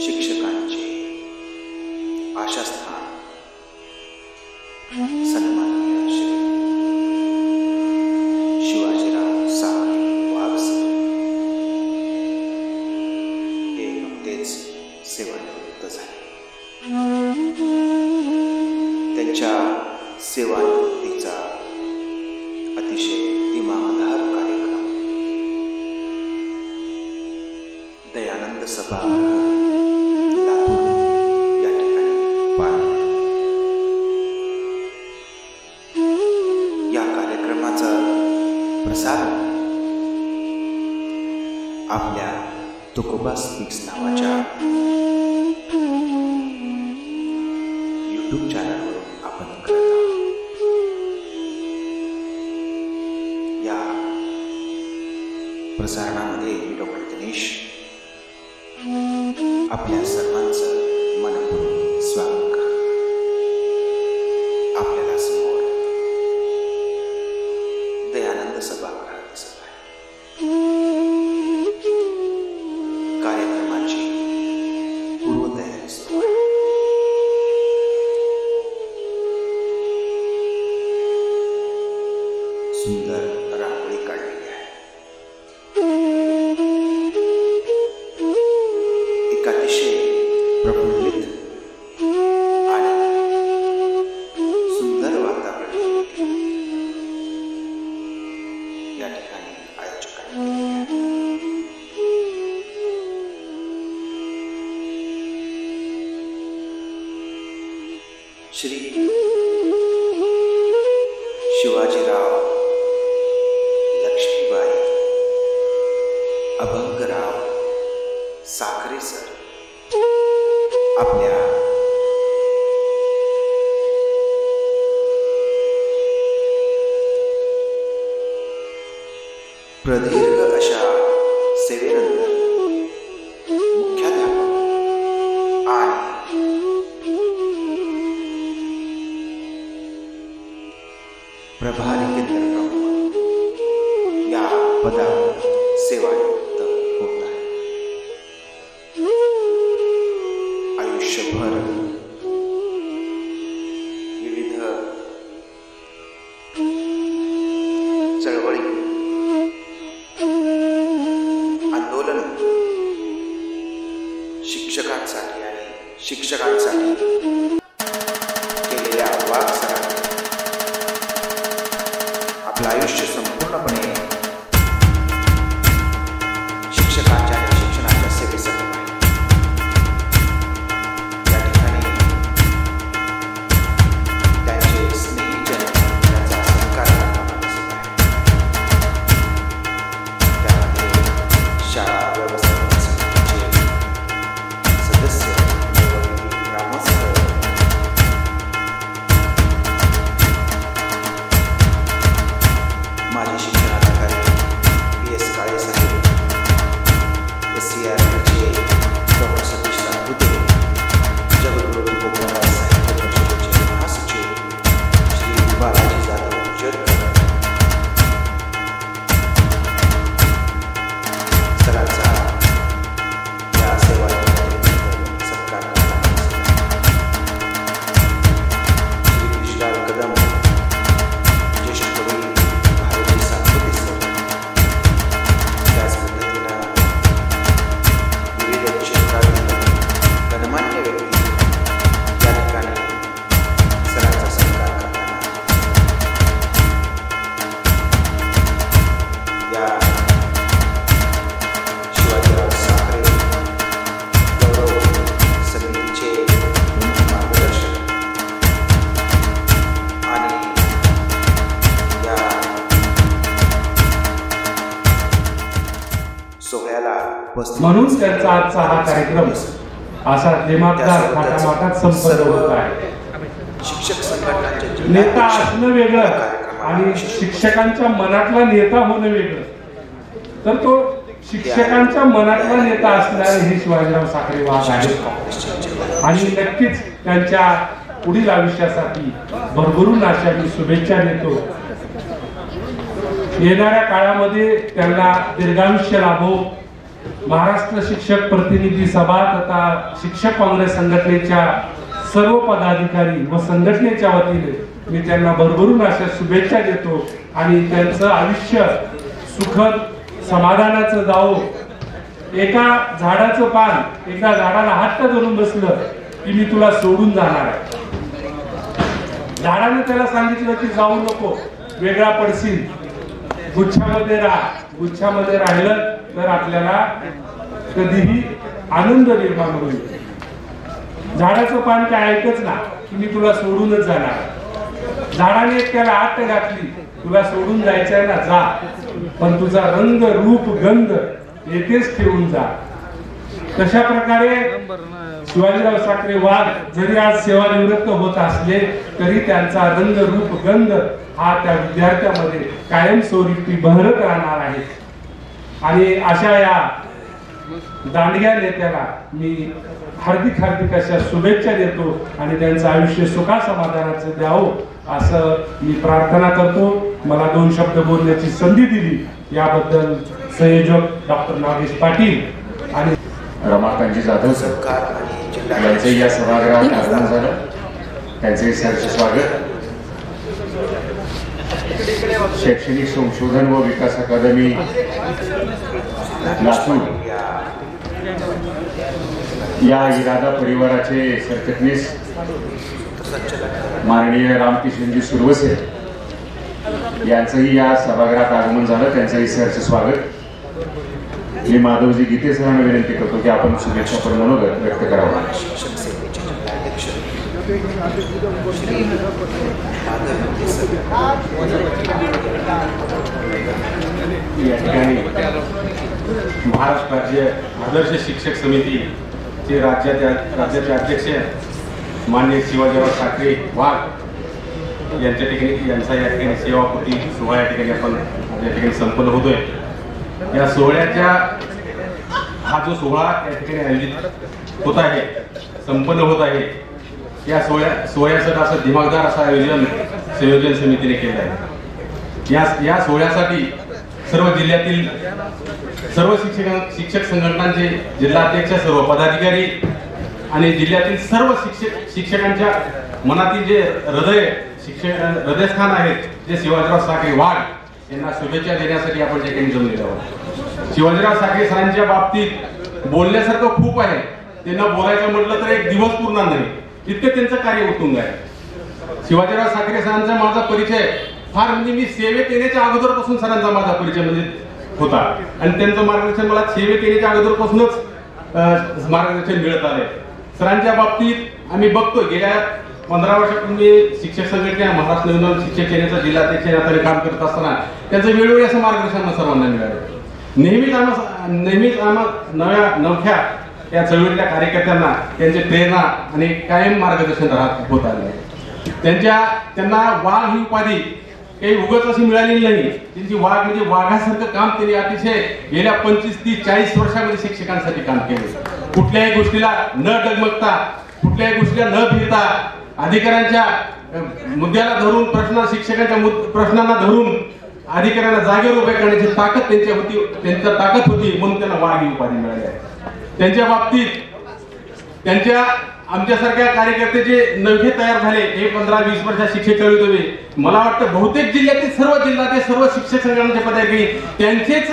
शिक्षकांचे आशास्थान सन्माननीय श्री शिवाजीराव साखरे वाघसर हे नुकतेच सेवानिवृत्त झाले. त्यांच्या सेवानिवृत्तीचा अतिशय दिमागदार कार्यक्रम दयानंद सभागृह लातूर या ठिकाणी पार पडला. या कार्यक्रमाचा प्रसारण आपल्या तुकोबा स्पीक्स नावाच्या यूट्यूब चॅनलवरून आपण करत आहोत. या प्रसारणामध्ये मी डॉक्टर दिनेश आपल्या सर्वांचं मनपूर्वक स्वागत करतो. आपल्याला समोर दयानंद सभागृह दिसत आहे. कार्यक्रमाची पूर्वतयारी सुरू आहे. सुंदर रांगोळी काढलेली आहे. एक अतिशय प्रफुल्लित आणि सुंदर वातावरण या ठिकाणी आयोजकांनी केले आहे. श्री शिवाजीराव लक्ष्मीबाई अभंगराव साखरे सर आपल्या प्रदीर्घ अशा सेवेनंतर मुख्याध्यापक आणि प्रभारी केंद्र प्रमुख या पदावर सेवानिवृत्त होत आहे. आयुष्यभर विविध चळवळी आंदोलन शिक्षकांसाठी आणि शिक्षकांसाठी केलेल्या वागसरांनी आपलं आयुष्य संपूर्णपणे शिक्षकांच्या आणि शिक्षणाच्या सेवेसाठी या ठिकाणी त्यांचे स्नेहीजन त्यांचा सत्कार करताना दिसत आहे. त्यामध्ये शाळा व्यवस्थापन समितीचे सदस्य ग्रामस्थ माजी शिक्षणाधिकारी PS काळे साहेब, SCRचे डॉक्टर सतीश सातपुते, जगद्गुरू तुकोबा साहित्य परिषदेचे महासचिव श्री बालाजी जाधव जरकर सरांचा या सेवानिवृत्तीनंतर सत्कार करताना श्री विशाल कदम ज्येष्ठ कवी त्याच पद्धतीनं विविध क्षेत्रातील गणमान्य व्यक्ती या ठिकाणी सरांचा सत्कार करताना या शिवाजीराव साखरे गौरव समितीचे मार्गदर्शक आणि या म्हणून त्यांचा आजचा हा कार्यक्रम असा दिमागदार थाटामाटात संपन्न होत आहे. शिक्षक संघटनांचे नेता असणं वेगळं आणि शिक्षकांच्या मनातला नेता होणं वेगळं. तर तो शिक्षकांच्या मनातला नेता असणारे हे शिवाजीराव साखरे वाघ आहेत आणि नक्कीच त्यांच्या पुढील आयुष्यासाठी भरभरून अशा मी शुभेच्छा देतो. येणाऱ्या काळामध्ये त्यांना दीर्घायुष्य लाभो महाराष्ट्र शिक्षक प्रतिनिधी सभा तथा शिक्षक काँग्रेस संघटनेच्या सर्व पदाधिकारी व संघटनेच्या वतीने मी त्यांना भरभरून अशा शुभेच्छा देतो आणि त्यांचं आयुष्य सुखद समाधानाचं जावो. एका झाडाचं पान एका झाडाला हात धरून बसलं की मी तुला सोडून जाणार आहे. झाडाने त्याला सांगितलं की जाऊ नको, वेगळा पडशील, गुच्छामध्ये राहा. गुच्छामध्ये राहिलं तर आपल्याला कधीही आनंद निर्माण होईल. झाडाचं पान काय ऐकच ना की मी तुला सोडूनच जाणार. झाडाने त्याला आत घातली, तुला सोडून जायचंय ना जा, पण तुझा रंग रूप गंध येथेच ठेवून जा. तशा प्रकारे शिवाजीराव साखरे वाघ जरी आज सेवानिवृत्त होत असले तरी त्यांचा रंग रूप गंध हा त्या विद्यार्थ्यामध्ये कायमस्वरूपी बहरत राहणार आहे. आणि अशा या दांडग्या नेत्याला मी हार्दिक हार्दिक अशा शुभेच्छा देतो आणि त्यांचं आयुष्य सुखा समाधानाचं द्यावं असं मी प्रार्थना करतो. मला 2 शब्द बोलण्याची संधी दिली याबद्दल संयोजक डॉक्टर नागेश पाटील आणि रमाकांतजी जाधव सर यांचे या सभागृहात आगमन झालं. त्यांचे सहर्ष स्वागत. शैक्षणिक संशोधन व विकास अकादमी लातूर या इरादा परिवाराचे सरचिटणीस माननीय रामकिशनजी सुरवसे यांचंही या सभागृहात आगमन झालं. त्यांचंही सहर्ष स्वागत. मी माधवजी गीते सरांना विनंती करतो की आपण शुभेच्छा मनोगत व्यक्त करावं. या ठिकाणी महाराष्ट्र राज्य आदर्श शिक्षक समितीचे राज्याचे अध्यक्ष माननीय शिवाजीराव साखरे वाघ यांचा या ठिकाणी सेवापूर्ती सोहळा या ठिकाणी आपण या ठिकाणी संपन्न होतोय. या सोहळ्याच्या हा जो सोहळा या ठिकाणी आयोजित होत आहे, संपन्न होत आहे, या सोहळ्याचं असं दिमागदार असं आयोजन संयोजन समितीने केलं आहे. या सोहळ्यासाठी सर्व जिल्ह्यातील सर्व शिक्षक संघटनांचे जिल्हाध्यक्ष, सर्व पदाधिकारी आणि जिल्ह्यातील सर्व शिक्षकांच्या मनातील जे हृदयस्थान आहेत जे शिवाजीराव साखरे वाघ यांना शुभेच्छा देण्यासाठी आपण त्या ठिकाणी जमलेलो आहोत. शिवाजीराव साखरे सरांच्या बाबतीत बोलण्यासारखं खूप आहे. त्यांना बोलायचं म्हटलं तर एक दिवस पुरणार नाही, इतकं त्यांचं कार्य उत्तुंग आहे. शिवाजीराव साखरे सरांचा माझा परिचय फार म्हणजे मी सेवेत येण्याच्या अगोदरपासून सरांचा माझा परिचय म्हणजे होता आणि त्यांचं मार्गदर्शन मला सेवेत येण्याच्या अगोदरपासूनच मार्गदर्शन मिळत आलंय. सरांच्या बाबतीत आम्ही बघतो गेल्या 15 वर्षापूर्वी शिक्षक संघटना महाराष्ट्र नवनवीन शिक्षक सेनेचा जिल्हाध्यक्ष नात्याने काम करत असताना त्यांचं वेळोवेळी असं मार्गदर्शन सर्वांना मिळालं. नेहमीच आम्हा नवख्या या चळवळीतल्या कार्यकर्त्यांना त्यांची प्रेरणा आणि कायम मार्गदर्शन होत आले. त्यांना वाघ ही उपाधी काही उगाच अशी मिळालेली नाही. त्यांची वाघ म्हणजे वाघासारखं काम त्यांनी अतिशय गेल्या 25, 30, 40 वर्षामध्ये शिक्षकांसाठी काम केले. कुठल्याही गोष्टीला न डगमगता, कुठल्याही गोष्टीला न भिडता, अधिकाऱ्यांच्या मुद्द्याला धरून शिक्षकांच्या प्रश्नांना धरून अधिकाऱ्यांना जागेवर उभे करण्याची ताकद त्यांच्या ताकद होती म्हणून त्यांना वाघ ही उपाधी मिळाली आहे. त्यांच्या बाबतीत आमच्यासारख्या कार्यकर्त्याचे नवे तयार झाले हे 15-20 वर्षात शिक्षक चळवळीत. मला वाटतं बहुतेक जिल्ह्यातील सर्व शिक्षक संघटनांचे पदाधिकारी त्यांचेच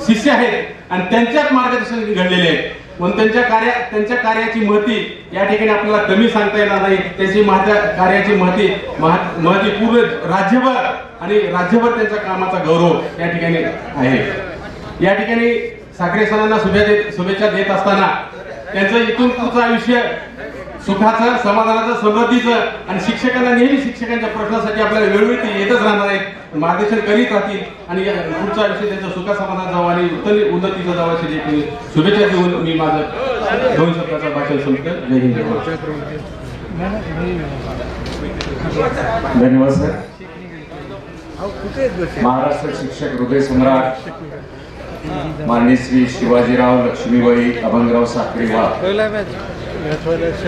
शिष्य आहेत आणि त्यांच्याच मार्गदर्शन घडलेले आहेत. म्हणून त्यांच्या कार्याची महती या ठिकाणी आपल्याला कमी सांगता येणार नाही. त्याची कार्याची महती पूर्ण राज्यभर आणि राज्यभर त्यांच्या कामाचा गौरव या ठिकाणी आहे. या ठिकाणी साखरे सरांना शुभेच्छा देत असताना त्यांचं इथून पुढचं आयुष्य सुखाचं, समाधानाचं, समृद्धीचं आणि शिक्षकांना नेहमी शिक्षकांच्या प्रश्नासाठी आपल्याला वेळोवेळी येतच राहणार आहेत, मार्गदर्शन करीत राहतील आणि पुढचं आयुष्य त्यांचं सुखा समाधान जावं आणि उन्नतीचं जावं अशी शुभेच्छा देऊन मी माझं 2 शब्दाचं भाषण संपतो. जय हिंद. धन्यवाद सर. महाराष्ट्र शिक्षक हृदय सम्राट माननीय श्री शिवाजीराव लक्ष्मीबाई अभंगराव साखरे वाघ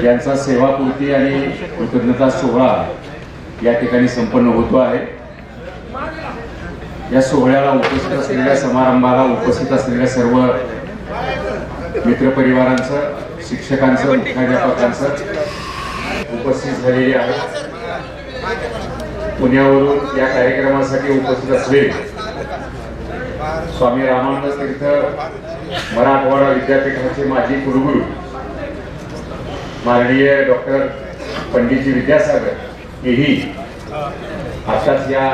यांचा सेवापूर्ती आणि कृतज्ञता सोहळा या ठिकाणी संपन्न होतो आहे. या सोहळ्याला उपस्थित असलेल्या, समारंभाला उपस्थित असलेल्या सर्व मित्रपरिवारांचं, शिक्षकांचं, मुख्याध्यापकांचं उपस्थित झालेले आहेत. पुण्यावरून या कार्यक्रमासाठी उपस्थित असलेले स्वामी रामानंद तीर्थ मराठवाडा विद्यापीठाचे माजी कुलगुरू माननीय डॉक्टर पंडितजी विद्यासागर हेही आताच या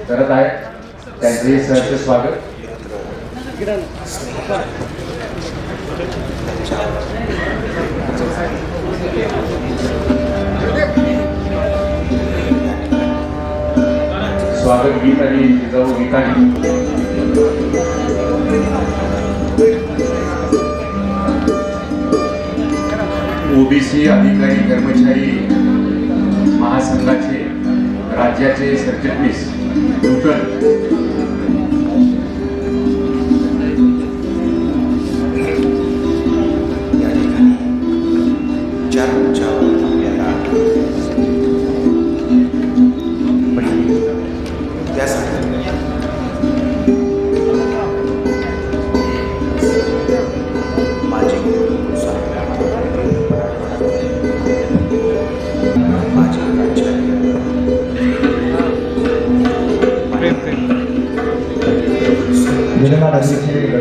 करत आहेत. त्यांचेही सहर्ष स्वागत. स्वागत गीत आणि जिजाऊ गीताने ओबीसी अधिकारी कर्मचारी महासंघाचे राज्याचे सरचिटणीस नूतन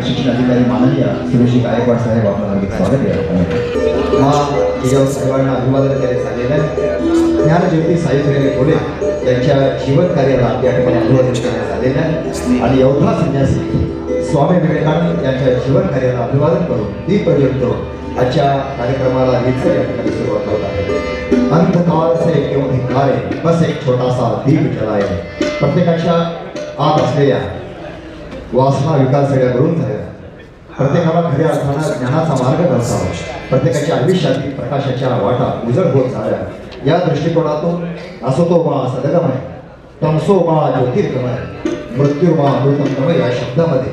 शिक्षण अधिकारी माननीय सुरेश गायकवाड साहेब आपलं हार्दिक स्वागत आहे. हा सर्वांना अभिवादन करायचं झालेलं आहे. ज्ञानज्योती सावित्रीबाई फुले यांच्या जीवन कार्याला या ठिकाणी अभिवादन करण्यात आलेलं आहे आणि योद्धा संन्यासी स्वामी विवेकानंद यांच्या जीवन कार्याला अभिवादन करून दीप प्रज्वलितो आजच्या कार्यक्रमाला हीच या ठिकाणी सुरुवात होत आहे. अंधकार से क्यों धिक्कारे, बस एक छोटासा दीप जलाए. प्रत्येकाच्या आत असलेल्या वासना विकास सगळ्या घडून झाल्या. प्रत्येकाला खऱ्या अर्थानं ज्ञानाचा मार्ग दर्शवा. प्रत्येकाच्या आयुष्यातील प्रकाशाच्या वाटा उजळ होत झाल्या. या दृष्टिकोनातून असो तो मा सदगमय, तमसो मा ज्योतिर्गमय, मृत्यू मा अमृतमय या शब्दामध्ये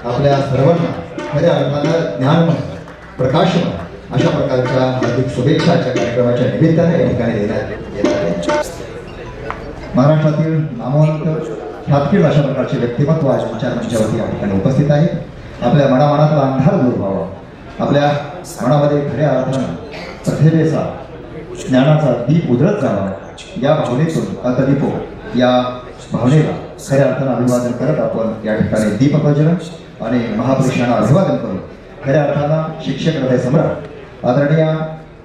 आपल्या सर्वांना खऱ्या अर्थानं ज्ञानमय, प्रकाशमय अशा प्रकारच्या हार्दिक शुभेच्छाच्या कार्यक्रमाच्या निमित्ताने या ठिकाणी देण्यात येत आहे. महाराष्ट्रातील नामवंत ख्यातकीर अशा प्रकारचे व्यक्तिमत्व आज विचार मंचावरती या ठिकाणी उपस्थित आहे. आपल्या मनामनातला अंधार दूर व्हावा, आपल्या मनामध्ये खऱ्या अर्थानं प्रतिभेचा ज्ञानाचा दीप उजळत जावा, या भावनेतून अतदीपो या भावनेला खऱ्या अर्थानं अभिवादन करत आपण या ठिकाणी दीप प्रज्वलन आणि महापुरुषांना अभिवादन करून खऱ्या अर्थानं शिक्षक हृदय सम्राट आदरणीय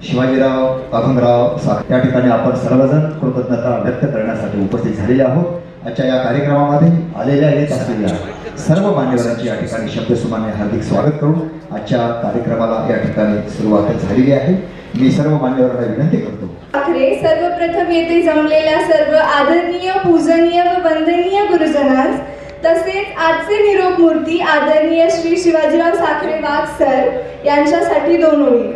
शिवाजीराव अभंगराव साहेब या ठिकाणी आपण सर्वजण कृतज्ञता व्यक्त करण्यासाठी उपस्थित झालेले आहोत. आजच्या या कार्यक्रमामध्ये आलेल्या येत असलेल्या सर्व मान्यवरांची या ठिकाणी शब्दसुमाने हार्दिक स्वागत करून आजच्या कार्यक्रमाला या ठिकाणी सुरुवात झालेली आहे. मी सर्व मान्यवरांना विनंती करतो. सर्वप्रथम येथे जमलेल्या सर्व आदरणीय, पूजनीय व वंदनीय गुरुजनांस तसेच आजचे निरोप मूर्ती आदरणीय श्री शिवाजीराव साखरे वाघ सर यांच्यासाठी 2 ओळी.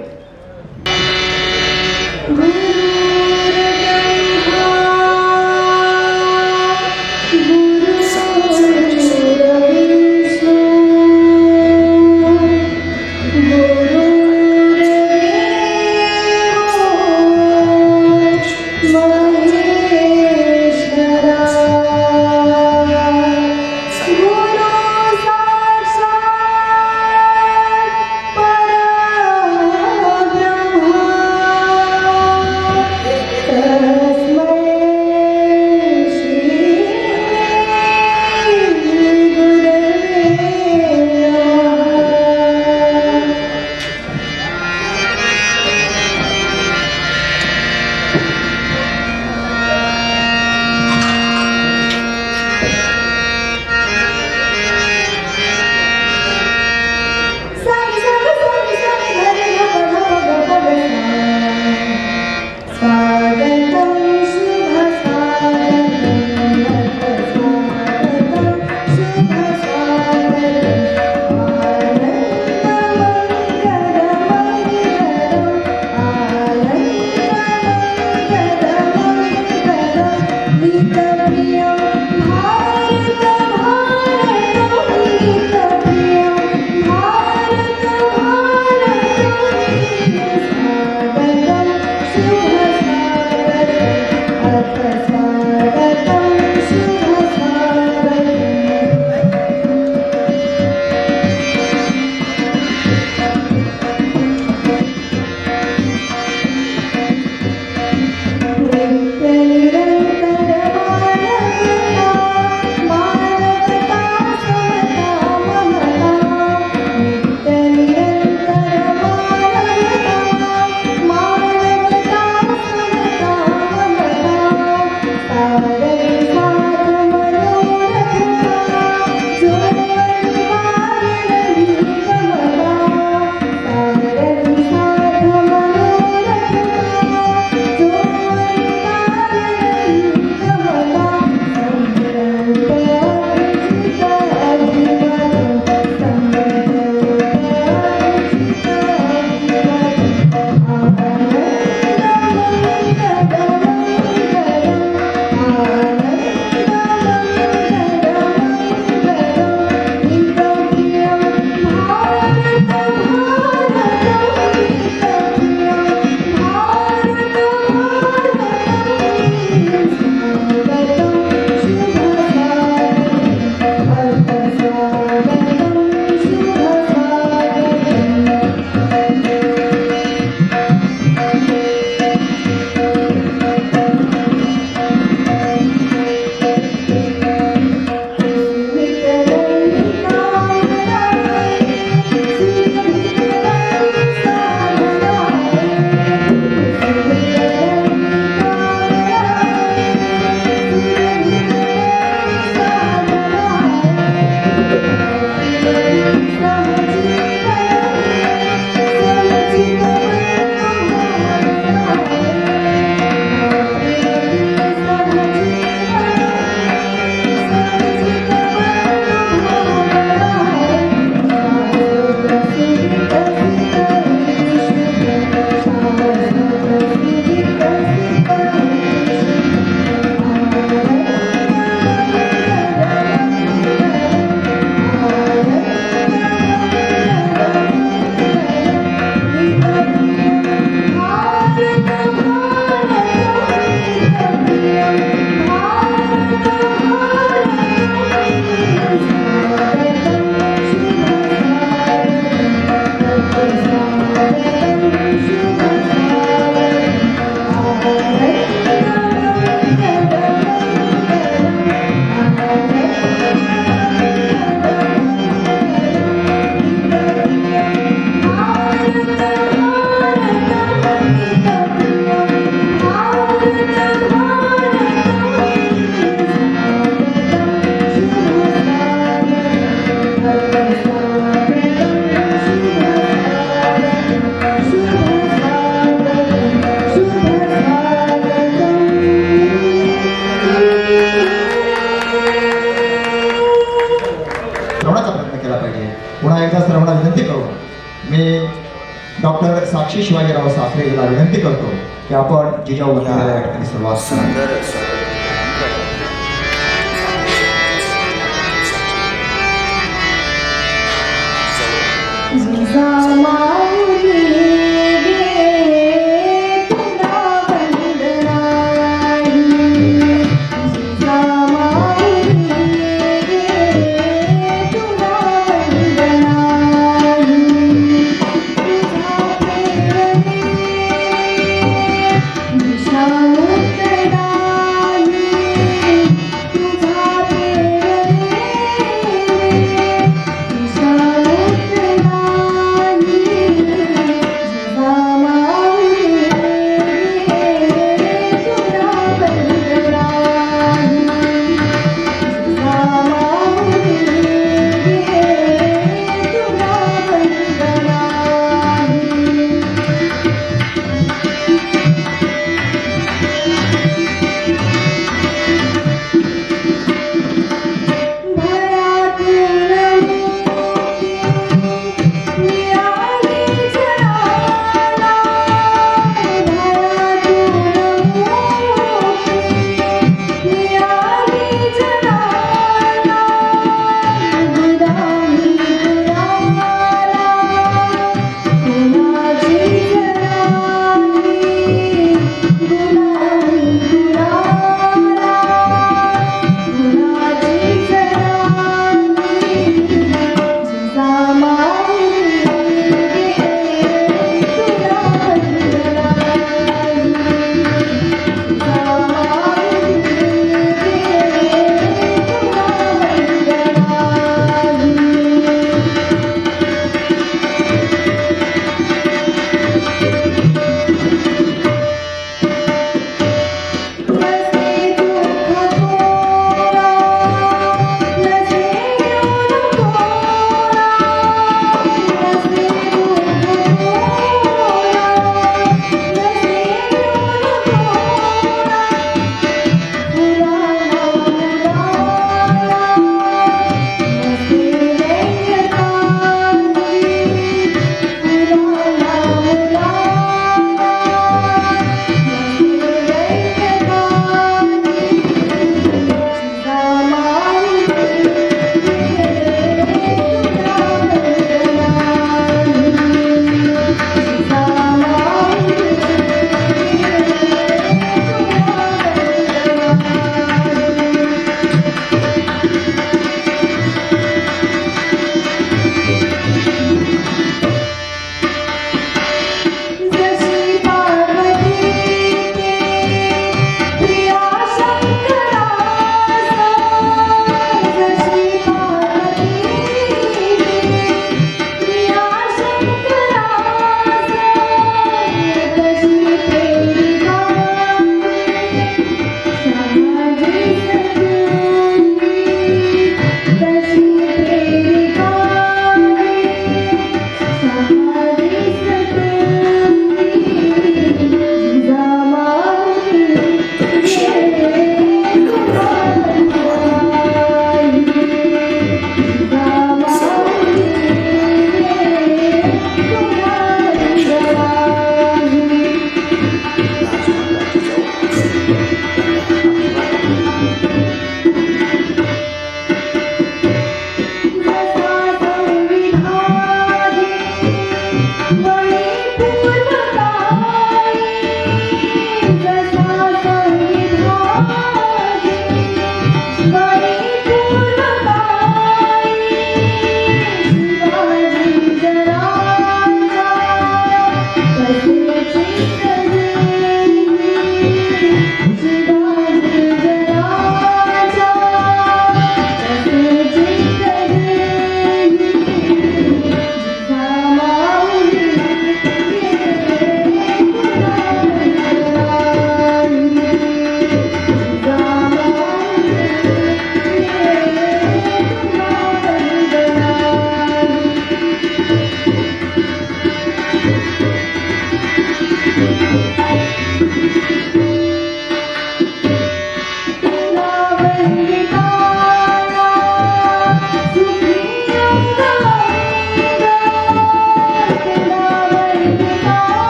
डॉक्टर साक्षी शिवाजीराव साखरे यांना विनंती करतो की आपण जिजाऊ वंदनाला या ठिकाणी सुरुवात करावी. सुंदर स्वागत तुझा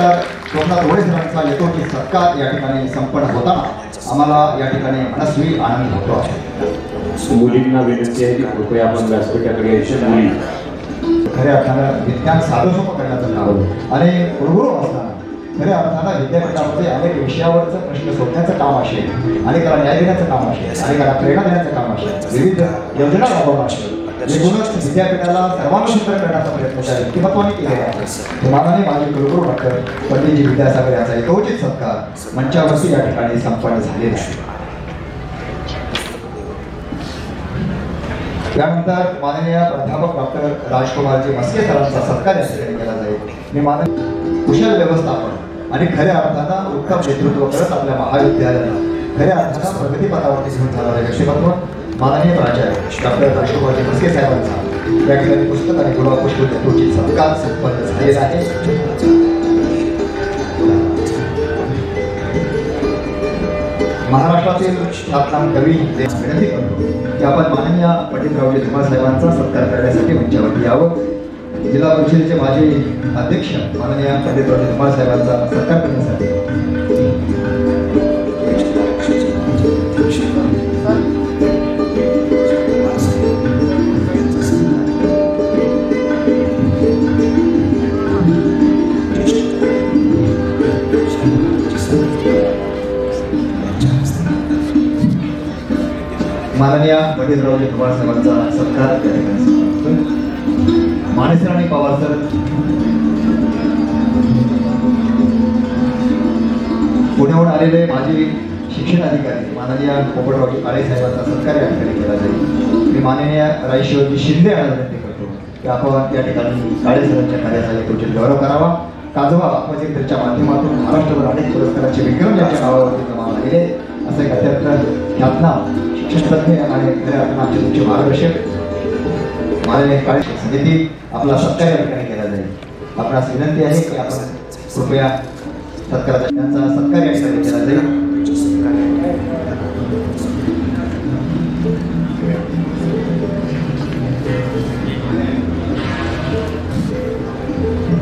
त्यानंतर सोमनाथ वडे सरांचा यथोचित सत्कार या ठिकाणी संपन्न होताना आम्हाला या ठिकाणी मनस्वी आनंद होतो आहे. मुलींना विनंती आहे की कृपया आपण व्यासपीठाकडे यायचं नाही. खऱ्या अर्थानं विज्ञान साधं सोपं करण्याचं काम आणि कुलगुरू असताना खऱ्या अर्थानं विद्यापीठामध्ये अनेक विषयावरचं प्रश्न सोडण्याचं काम असेल, अनेकाला न्याय देण्याचं काम असेल, अनेकाला प्रेरणा देण्याचं काम असेल, विविध योजना राबवणं असेल, एकूणच विद्यापीठाला सर्वांगीण करण्याचा प्रयत्न त्या व्यक्तिमत्वाने केलेला आहे. माननीय माजी कुलगुरू डॉक्टर पंडितजी विद्यासागर यांचा यथोचित सत्कार मंचावरती या ठिकाणी संपन्न झालेला आहे. त्यानंतर माननीय प्राध्यापक डॉक्टर राजकुमारजी मस्के सरांचा सत्कार या ठिकाणी केला जाईल. मी माननीय कुशल व्यवस्थापन आणि खऱ्या अर्थानं उत्तम नेतृत्व करत आपल्या महाविद्यालयाला खऱ्या अर्थानं प्रगतीपथावरती घेऊन जाणारे व्यक्तिमत्व माननीय प्राचार्य डॉक्टर राजकुमारजी मस्के साहेबांचा या ठिकाणी पुस्तक आणि गुलाबपुष्प यथोचित सत्कार संपन्न झालेला आहे. महाराष्ट्रातील ख्यातनाम कवी विनंती करतो की आपण माननीय पंडितरावजी धुमाळ साहेबांचा सत्कार करण्यासाठी मंचावरती यावं. जिल्हा परिषदेचे माजी अध्यक्ष माननीय पंडितरावजी धुमाळ साहेबांचा सत्कार करण्यासाठी माननीय पंडितरावजी धुमाळ साहेबांचा सत्कार त्या ठिकाणी माणिसराणी पवार सर पुण्याहून आलेले माजी शिक्षण अधिकारी माननीय पोपटरावजी काळे साहेबांचा सत्कार या ठिकाणी केला जाईल. मी माननीय रायशिवजी शिंदे यांना विनंती करतो की आपण या ठिकाणी काळे सरांच्या कार्याचा यथोचित गौरव करावा. काजवा आत्मचित्रच्या माध्यमातून महाराष्ट्रभर अनेक पुरस्कारांचे विक्रम यांच्या नावावरती जमा झालेले असे एक अत्यंत ख्यातनाम शिक्षणतज्ञ आणि खऱ्या अर्थाने तुमचे मार्गदर्शक माननीय काळे समिती आपला सत्कार या ठिकाणी केला जाईल. आपणास विनंती आहे की आपण कृपया सत्काराचा त्यांचा सत्कार या ठिकाणी केला जाईल.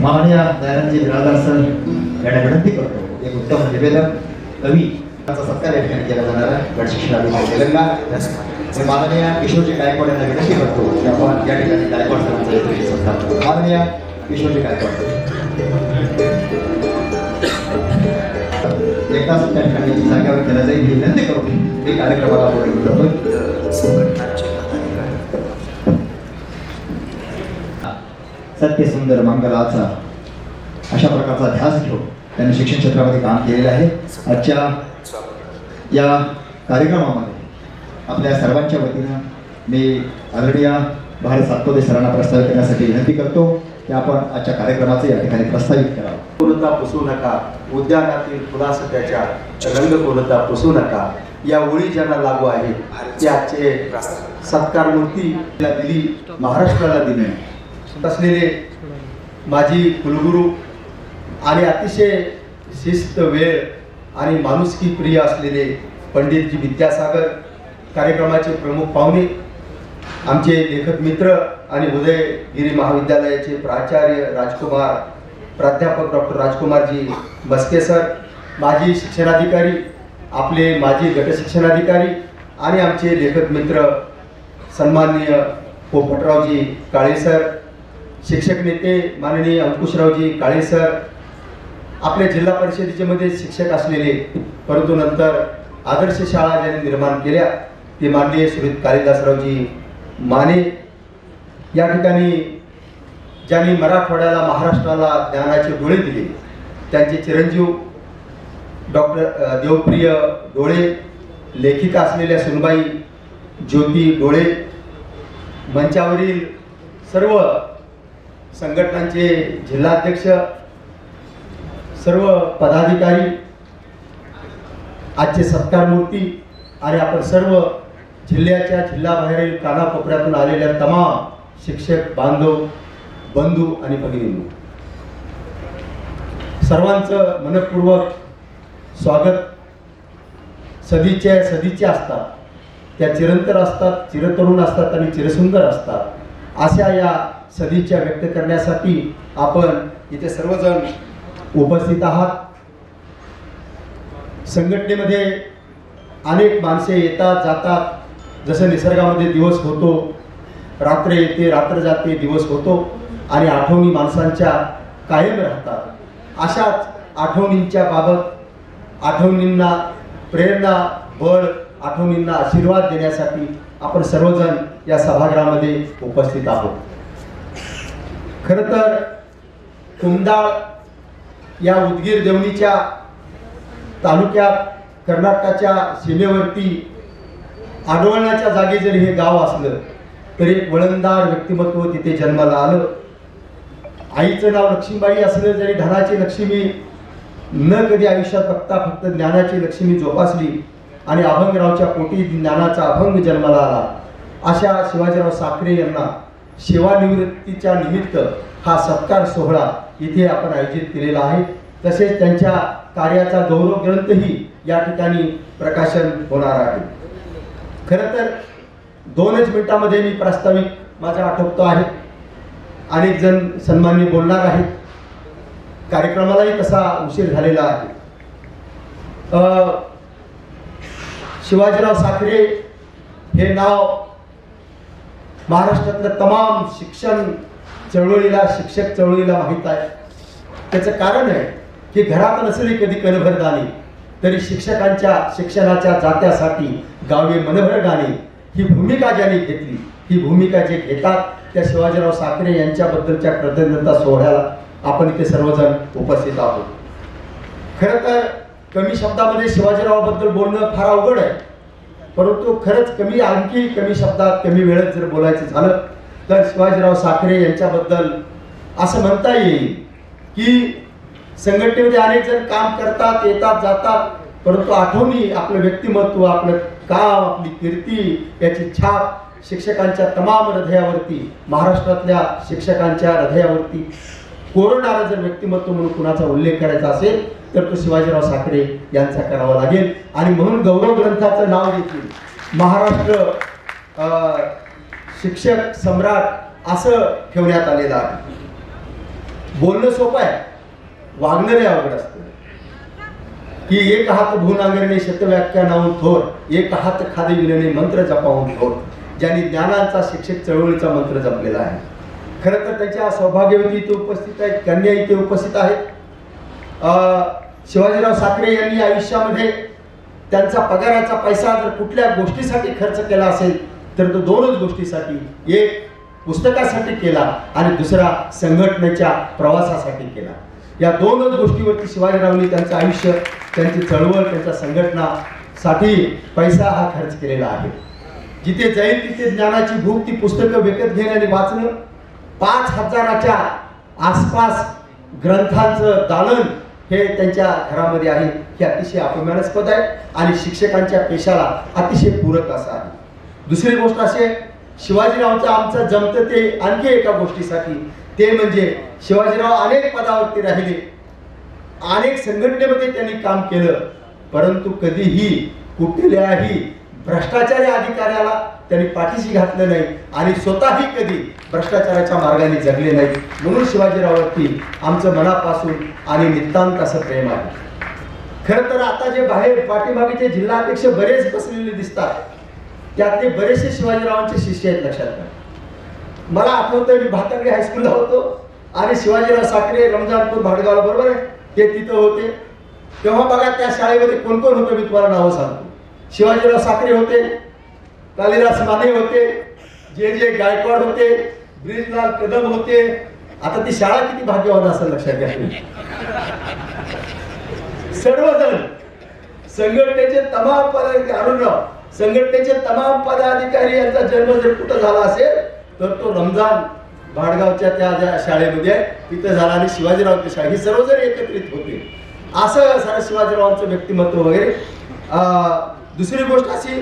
माननीय दयानंदजी बिराजदार सर यांना विनंती करतो एक उत्तम निवेदक कवी यांचा सत्कार या ठिकाणी केला जाणार आहे. गट शिक्षण अधिकारी तेलंगणा माननीय किशोरजी गायकवाड यांना विनंती करतो की आपण या ठिकाणी गायकवाड सरांचा यथोचित सत्कार करू. माननीय किशोरजी गायकवाड एकदाच त्या ठिकाणी जागेवर केला जाईल ही विनंती करतो. मी कार्यक्रमाला पुढे करतो. सत्य सुंदर मंगलाचा अशा प्रकारचा ध्यास घेऊन त्यांनी शिक्षण क्षेत्रामध्ये काम केलेलं आहे. आजच्या या कार्यक्रमामध्ये आपल्या सर्वांच्या वतीनं मी आदरणीय भारत सातपुते सरांना प्रस्तावित करण्यासाठी विनंती करतो की आपण आजच्या कार्यक्रमाचे या ठिकाणी प्रस्तावित करावं. कोणता पुसू नका उद्यानातील फुलास त्याच्या रंग कोणता पुसू नका या ओळी ज्यांना लागू आहे ते आजचे सत्कार मूर्तीला दिली महाराष्ट्राला दिली असलेले माजी कुलगुरू आणि अतिशय शिस्त वेळ आणि माणुसकी प्रिय असलेले पंडितजी विद्यासागर कार्यक्रमाचे प्रमुख पाहुणे आमचे लेखक मित्र आणि उदयगिरी महाविद्यालयाचे प्राचार्य राजकुमार प्राध्यापक डॉक्टर राजकुमारजी मस्के सर माजी शिक्षणाधिकारी आपले माजी गट शिक्षणाधिकारी आणि आमचे लेखक मित्र सन्माननीय पोपटरावजी काळे सर शिक्षक नेते माननीय अंकुशरावजी काळे सर आपल्या जिल्हा परिषदेचे मध्ये शिक्षक असलेले परंतु नंतर आदर्श शाळा ज्यांनी निर्माण केल्या ते माननीय सुरेश कालिदासरावजी माने या ठिकाणी ज्यांनी मराठवाड्याला महाराष्ट्राला ज्ञानाचे डोळे दिले त्यांचे चिरंजीव डॉक्टर देवप्रिय डोळे लेखिका असलेल्या सुनबाई ज्योती डोळे मंचावरील सर्व संघटनांचे जिल्हाध्यक्ष सर्व पदाधिकारी आजचे सत्कार मूर्ती आणि आपण सर्व जिल्ह्याच्या जिल्हाबाहेरील कानाकोपऱ्यातून आलेल्या तमाम शिक्षक बांधव बंधू आणि भगिनींनो सर्वांचं मनपूर्वक स्वागत. सदीचे असतात त्या चिरंतर असतात चिरतरुण असतात आणि चिरसुंदर असतात अशा या सदिच्छा व्यक्त करण्यासाठी आपण इथे सर्वजण उपस्थित आहात. संघटनेमध्ये अनेक माणसे येतात जातात. जसं निसर्गामध्ये दिवस होतो, रात्र येते रात्र जाते, दिवस होतो आणि आठवणी माणसांच्या कायम राहतात. अशाच आठवणींच्या बाबत, आठवणींना प्रेरणा, बळ, आठवणींना आशीर्वाद देण्यासाठी आपण सर्वजण या सभागृहामध्ये उपस्थित आहोत. खरं तर कुंडाळ या उदगीर देवणीच्या तालुक्यात कर्नाटकाच्या सीमेवरती आडवळण्याच्या जागी जरी हे गाव असलं तरी एक वळणदार व्यक्तिमत्व तिथे जन्माला आलं. आईचं नाव लक्ष्मीबाई असलं जरी धनाची लक्ष्मी न कधी आयुष्यात बघता फक्त ज्ञानाची लक्ष्मी जोपासली आणि अभंगरावच्या पोटी ज्ञानाचा अभंग जन्माला आला. अशा शिवाजीराव साखरे यांना सेवानिवृत्तीच्या निमित्त हा सत्कार सोहळा इथे आपण आयोजित केलेला आहे. तसेच त्यांच्या कार्याचा गौरव ग्रंथही या ठिकाणी प्रकाशन होणार आहे. खरं तर 2च मिनिटामध्ये मी प्रास्ताविक माझा आटोपतो आहे. अनेक जण सन्माननीय बोलणार आहेत. कार्यक्रमालाही तसा उशीर झालेला आहे. शिवाजीराव साखरे हे नाव महाराष्ट्रातल्या तमाम शिक्षण चळवळीला, शिक्षक चळवळीला माहीत आहे. त्याचं कारण आहे की घरात नसली कधी कणभर दाणे तरी शिक्षकांच्या शिक्षणाच्या जात्यासाठी गावे मनभर गाणे ही भूमिका ज्यांनी घेतली, ही भूमिका जे घेतात त्या शिवाजीराव साखरे यांच्याबद्दलच्या कृतज्ञता सोहळ्याला आपण इथे सर्वजण उपस्थित आहोत. खरं तर कमी शब्दामध्ये शिवाजीरावाबद्दल बोलणं फार अवघड आहे, परंतु खरंच आणखी कमी शब्दात कमी वेळेत जर बोलायचं झालं तर शिवाजीराव साखरे यांच्याबद्दल असं म्हणता येईल की संघटनेमध्ये अनेक जण काम करतात, येतात जातात, परंतु आठवणी, आपलं व्यक्तिमत्व, आपलं काम, आपली कीर्ती, याची छाप शिक्षकांच्या तमाम हृदयावरती, महाराष्ट्रातल्या शिक्षकांच्या हृदयावरती कोरणारं जर व्यक्तिमत्व म्हणून कुणाचा उल्लेख करायचा असेल तर तो शिवाजीराव साखरे यांचा करावा लागेल. आणि म्हणून गौरव ग्रंथाचं नाव देखील महाराष्ट्र शिक्षक सम्राट असं ठेवण्यात आलेलं आहे. बोलणं सोपं आहे, वागणं लय अवघड असतं. की एक हात भूनांगरणे शतव्याख्यानाहून थोर, एक हात खादे विणणे मंत्र जपावून थोर, ज्यांनी ज्ञानाचा शिक्षक चळवळीचा मंत्र जपलेला आहे. खरं तर त्याच्या सौभाग्यवती इथे उपस्थित आहेत, कन्या इथे उपस्थित आहेत. शिवाजीराव साखरे यांनी आयुष्यामध्ये त्यांचा पगाराचा पैसा जर कुठल्या गोष्टीसाठी खर्च केला असेल तर तो 2च गोष्टीसाठी, एक पुस्तकासाठी केला आणि दुसरा संघटनेच्या प्रवासासाठी केला. या 2च गोष्टीवरती शिवाजीरावांनी त्यांचं आयुष्य, त्यांची चळवळ, त्यांच्या संघटनासाठी पैसा हा खर्च केलेला आहे. जिथे जाईल तिथे ज्ञानाची भूक, ती पुस्तकं विकत घेणे आणि वाचणं. 5000च्या आसपास ग्रंथांचं दालन हे त्यांच्या घरामध्ये आहे. हे अतिशय अभिमानास्पद आहे आणि शिक्षकांच्या पेशाला अतिशय पूरक असं आहे. दुसरी गोष्ट अशी, शिवाजीरावांचं आमचं जमतं ते आणखी एका गोष्टीसाठी, ते म्हणजे शिवाजीराव अनेक पदावरती राहिले, अनेक संघटनेमध्ये त्यांनी काम केलं, परंतु कधीही कुठल्याही भ्रष्टाचारी अधिकाऱ्याला त्यांनी पाठीशी घातलं नाही आणि स्वतःही कधी भ्रष्टाचाराच्या मार्गाने जगले नाही. म्हणून शिवाजीरावांवरती आमचं मनापासून आणि नितांत असं प्रेम आहे. खरं तर आता जे बाहेर पाठीमागेचे जिल्हाध्यक्ष बरेच बसलेले दिसतात, त्यातले बरेचसे शिवाजीरावांचे शिष्य आहेत. लक्षात घ्या. मला आठवतं मी भातंगे हायस्कूलला होतो आणि शिवाजीराव साखरे रमजानपूर भाडगावला, बरोबर आहे, ते तिथं होते. तेव्हा बघा त्या शाळेमध्ये कोण कोण होतं, मी तुम्हाला नावं सांगतो. शिवाजीराव साखरे होते, कालिदास माने होते, जे गायकवाड होते, ब्रिजलाल कदम होते. आता ती शाळा किती भाग्यवान असेल लक्षात घ्या. सर्वजण संघटनेचे तमाम पदाधिकारी, संघटनेचे तमाम पदाधिकारी यांचा जन्म जर कुठं झाला असेल तर तो रमजान भाडगावच्या त्या ज्या शाळेमध्ये तिथं झाला आणि शिवाजीरावांची शाळा, ही सर्वजण एकत्रित होते. असं सारं शिवाजीरावांचं व्यक्तिमत्व वगैरे. दुसरी गोष्ट अशी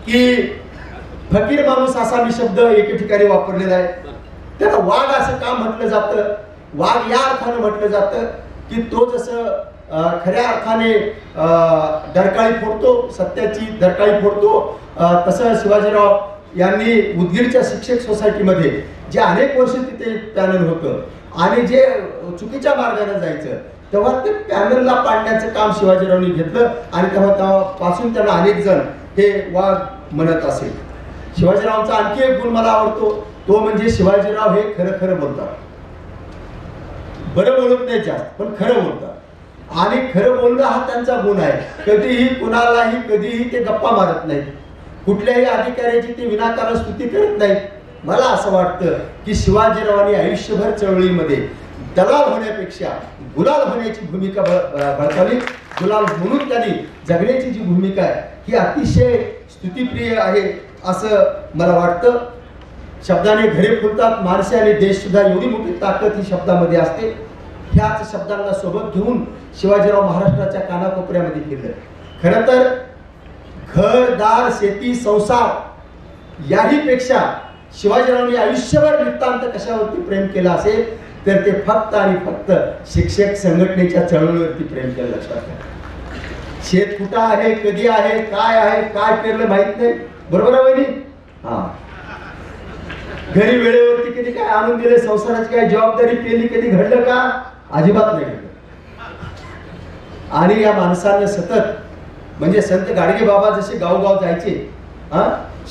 की फकीर माणूस असा मी शब्द एके ठिकाणी वापरलेला आहे. त्याला वाघ असं का म्हटलं जातं, वाघ या अर्थानं म्हटलं जातं की तो जसं खऱ्या अर्थाने डरकाळी फोडतो, सत्याची डरकाळी फोडतो, तसं शिवाजीराव यांनी उदगीरच्या शिक्षक सोसायटीमध्ये जे अनेक वर्ष तिथे पॅनल होतं आणि जे चुकीच्या मार्गाने जायचं, तेव्हा ते पॅनलला पाडण्याचं काम शिवाजीरावांनी घेतलं आणि तेव्हापासून त्यांना अनेक जण हे वाघ म्हणत असेल. शिवाजीरावांचा आणखी एक गुण मला आवडतो, तो म्हणजे शिवाजीराव हे खरं खरं बोलतात. बरं बोलत नाही जास्त, पण खरं बोलतात आणि खरं बोलणं हा त्यांचा गुण आहे. कधीही कुणालाही कधीही ते गप्पा मारत नाहीत, कुठल्याही अधिकाऱ्याची ते विनाकारण स्तुती करत नाहीत. मला असं वाटतं की शिवाजीरावांनी आयुष्यभर चळवळीमध्ये दलाल होण्यापेक्षा गुलाल होण्याची भूमिका बळकावली. गुलाल म्हणून त्यांनी जगण्याची जी भूमिका आहे ही अतिशय स्तुतिप्रिय आहे असं मला वाटतं. शब्दाने घरे फुलतात माणसे आणि देश सुद्धा, एवढी मोठी ताकद ही शब्दामध्ये असते. ह्याच शब्दांना सोबत घेऊन शिवाजीराव महाराष्ट्राच्या कानाकोपऱ्यामध्ये फिरले. खरं तर घरदार शेती संसार याही पेक्षा शिवाजीरावांनी आयुष्यभर नितांत कशावरती प्रेम केलं असेल तर ते फक्त आणि फक्त शिक्षक संघटनेच्या चळवळीवरती प्रेम केलं. लक्षात घ्या. शेत कुठं आहे, कधी आहे, काय पेरलं माहित नाही, बरोबर आहे वहिनी? हा. घरी वेळेवरती कधी काय आणून दिले, संसाराची काय जबाबदारी केली, कधी घडलं का? अजिबात नाही घडलं. आणि या माणसानं सतत म्हणजे संत गाडगे बाबा जसे गावगाव जायचे,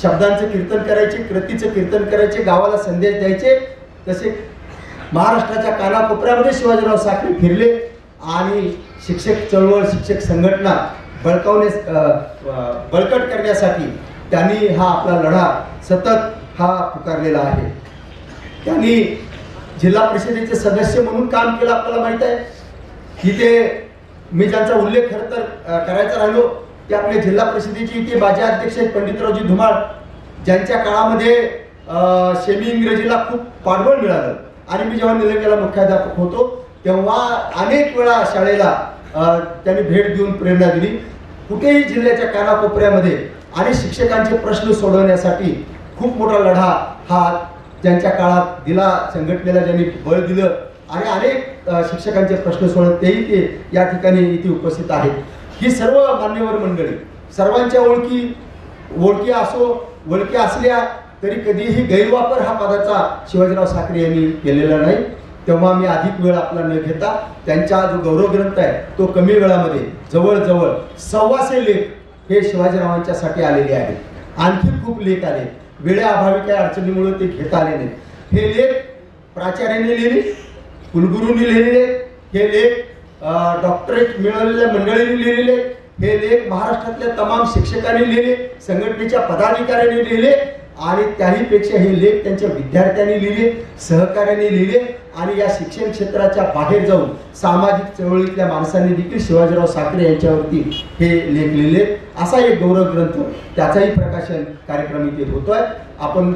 शब्दांचं कीर्तन करायचे, कृतीचं कीर्तन करायचे, गावाला संदेश द्यायचे, तसे महाराष्ट्राच्या कानाकोपऱ्यामध्ये शिवाजीराव साखरे फिरले आणि शिक्षक चळवळ, शिक्षक संघटना बळकट करण्यासाठी त्यांनी हा आपला लढा सतत हा पुकारलेला आहे. त्यांनी जिल्हा परिषदेचे सदस्य म्हणून काम केलं. आपल्याला माहित आहे तिथे मी ज्यांचा उल्लेख खरं तर करायचा राहिलो ते आपले जिल्हा परिषदेचे इथे माजी अध्यक्ष आहेत पंडितरावजी धुमाळ, ज्यांच्या काळामध्ये सेमी इंग्रजीला खूप पाठबळ मिळालं. आणि मी जेव्हा निलंग्याला मुख्याध्यापक होतो तेव्हा अनेक वेळा शाळेला त्यांनी भेट देऊन प्रेरणा दिली. कुठेही जिल्ह्याच्या कानाकोपऱ्यामध्ये आणि शिक्षकांचे प्रश्न सोडवण्यासाठी खूप मोठा लढा हा ज्यांच्या काळात दिला, संघटनेला ज्यांनी बळ दिलं आणि अनेक शिक्षकांचे प्रश्न सोडवत तेही ते या ठिकाणी इथे उपस्थित आहेत. ही सर्व मान्यवर मंडळी, सर्वांच्या ओळखी असल्या तरी कधीही गैरवापर हा पदाचा शिवाजीराव साखरे यांनी केलेला नाही. तेव्हा मी अधिक वेळ आपला न घेता त्यांचा जो गौरव ग्रंथ आहे तो कमी वेळामध्ये जवळजवळ 125 लेख हे शिवाजीरावांच्यासाठी आलेले आहेत. आणखी खूप लेख आले, वेळेअभावी काही अडचणीमुळे ते घेता आले नाहीत. हे लेख प्राचार्यांनी लिहिले, कुलगुरूंनी लिहिलेले, हे लेख डॉक्टरेट मिळवलेल्या मंडळींनी लिहिलेले, हे लेख महाराष्ट्रातल्या तमाम शिक्षकांनी लिहिले, संघटनेच्या पदाधिकाऱ्यांनी लिहिले आणि त्याहीपेक्षा हे लेख त्यांच्या विद्यार्थ्यांनी लिहिले, सहकार्यांनी लिहिले आणि या शिक्षण क्षेत्राच्या बाहेर जाऊन सामाजिक चळवळीतल्या माणसांनी देखील शिवाजीराव साखरे यांच्यावरती हे लेख लिहिले. असा एक गौरव ग्रंथ, त्याचाही प्रकाशन कार्यक्रम इथे होतोय. आपण